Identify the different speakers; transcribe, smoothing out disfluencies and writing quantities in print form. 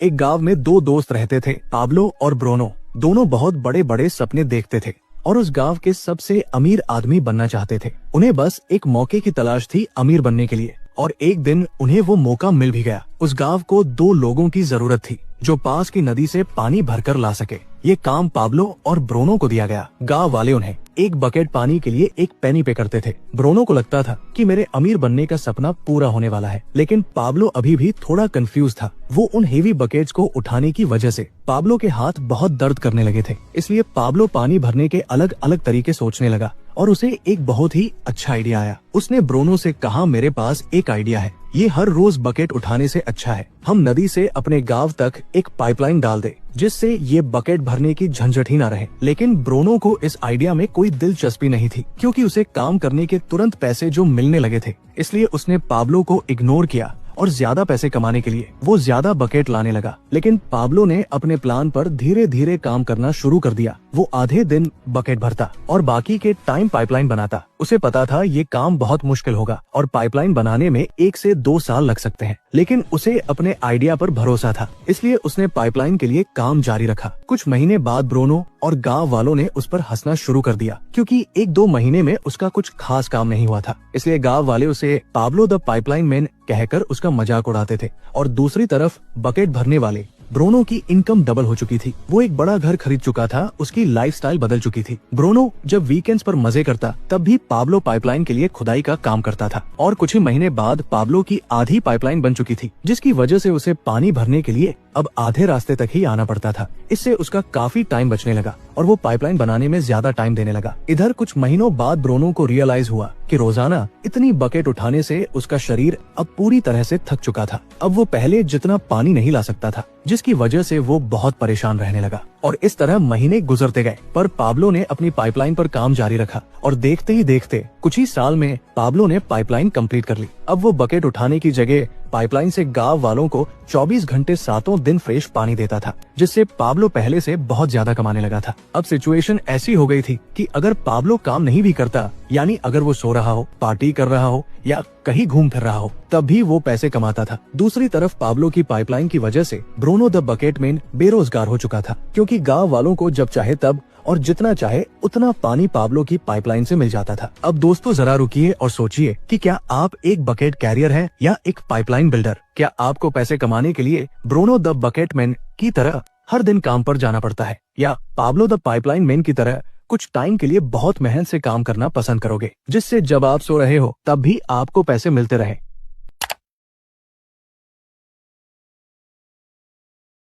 Speaker 1: एक गांव में दो दोस्त रहते थे, पाब्लो और ब्रूनो। दोनों बहुत बड़े बड़े सपने देखते थे और उस गांव के सबसे अमीर आदमी बनना चाहते थे। उन्हें बस एक मौके की तलाश थी अमीर बनने के लिए, और एक दिन उन्हें वो मौका मिल भी गया। उस गांव को दो लोगों की जरूरत थी जो पास की नदी से पानी भरकर ला सके। ये काम पाब्लो और ब्रूनो को दिया गया। गांव वाले उन्हें एक बकेट पानी के लिए एक पेनी पे करते थे। ब्रूनो को लगता था कि मेरे अमीर बनने का सपना पूरा होने वाला है, लेकिन पाब्लो अभी भी थोड़ा कंफ्यूज था। वो उन हेवी बकेट्स को उठाने की वजह से पाब्लो के हाथ बहुत दर्द करने लगे थे। इसलिए पाब्लो पानी भरने के अलग अलग तरीके सोचने लगा और उसे एक बहुत ही अच्छा आइडिया आया। उसने ब्रूनो से कहा, मेरे पास एक आइडिया है, ये हर रोज बकेट उठाने से अच्छा है हम नदी से अपने गांव तक एक पाइपलाइन डाल दे, जिससे ये बकेट भरने की झंझट ही ना रहे। लेकिन ब्रूनो को इस आइडिया में कोई दिलचस्पी नहीं थी, क्योंकि उसे काम करने के तुरंत पैसे जो मिलने लगे थे। इसलिए उसने पाब्लो को इग्नोर किया और ज्यादा पैसे कमाने के लिए वो ज्यादा बकेट लाने लगा। लेकिन पाब्लो ने अपने प्लान पर धीरे धीरे काम करना शुरू कर दिया। वो आधे दिन बकेट भरता और बाकी के टाइम पाइपलाइन बनाता। उसे पता था ये काम बहुत मुश्किल होगा और पाइपलाइन बनाने में 1 से 2 साल लग सकते हैं, लेकिन उसे अपने आइडिया पर भरोसा था। इसलिए उसने पाइपलाइन के लिए काम जारी रखा। कुछ महीने बाद ब्रूनो और गांव वालों ने उस पर हंसना शुरू कर दिया, क्योंकि 1-2 महीने में उसका कुछ खास काम नहीं हुआ था। इसलिए गांव वाले उसे पाब्लो द पाइपलाइन मैन कहकर उसका मजाक उड़ाते थे। और दूसरी तरफ बकेट भरने वाले ब्रूनो की इनकम डबल हो चुकी थी। वो एक बड़ा घर खरीद चुका था, उसकी लाइफस्टाइल बदल चुकी थी। ब्रूनो जब वीकेंड्स पर मजे करता तब भी पाब्लो पाइपलाइन के लिए खुदाई का काम करता था। और कुछ ही महीने बाद पाब्लो की आधी पाइपलाइन बन चुकी थी, जिसकी वजह से उसे पानी भरने के लिए अब आधे रास्ते तक ही आना पड़ता था। इससे उसका काफी टाइम बचने लगा और वो पाइपलाइन बनाने में ज्यादा टाइम देने लगा। इधर कुछ महीनों बाद ब्रूनो को रियलाइज हुआ कि रोजाना इतनी बकेट उठाने से उसका शरीर अब पूरी तरह से थक चुका था। अब वो पहले जितना पानी नहीं ला सकता था, जिसकी वजह से वो बहुत परेशान रहने लगा। और इस तरह महीने गुजरते गए, पर पाब्लो ने अपनी पाइपलाइन पर काम जारी रखा और देखते ही देखते कुछ ही साल में पाब्लो ने पाइपलाइन कंप्लीट कर ली। अब वो बकेट उठाने की जगह पाइपलाइन से गांव वालों को 24 घंटे 7 दिन फ्रेश पानी देता था, जिससे पाब्लो पहले से बहुत ज्यादा कमाने लगा था। अब सिचुएशन ऐसी हो गई थी कि अगर पाब्लो काम नहीं भी करता, यानी अगर वो सो रहा हो, पार्टी कर रहा हो या कहीं घूम फिर रहा हो, तब भी वो पैसे कमाता था। दूसरी तरफ पाब्लो की पाइपलाइन की वजह से ब्रूनो द बकेट मैन बेरोजगार हो चुका था, क्योंकि गांव वालों को जब चाहे तब और जितना चाहे उतना पानी पाब्लो की पाइपलाइन से मिल जाता था। अब दोस्तों जरा रुकिए और सोचिए कि क्या आप एक बकेट कैरियर हैं या एक पाइपलाइन बिल्डर? क्या आपको पैसे कमाने के लिए ब्रूनो द बकेट मैन की तरह हर दिन काम पर जाना पड़ता है, या पाब्लो द पाइपलाइन मैन की तरह कुछ टाइम के लिए बहुत मेहनत से काम करना पसंद करोगे, जिससे जब आप सो रहे हो तब भी आपको पैसे मिलते रहे?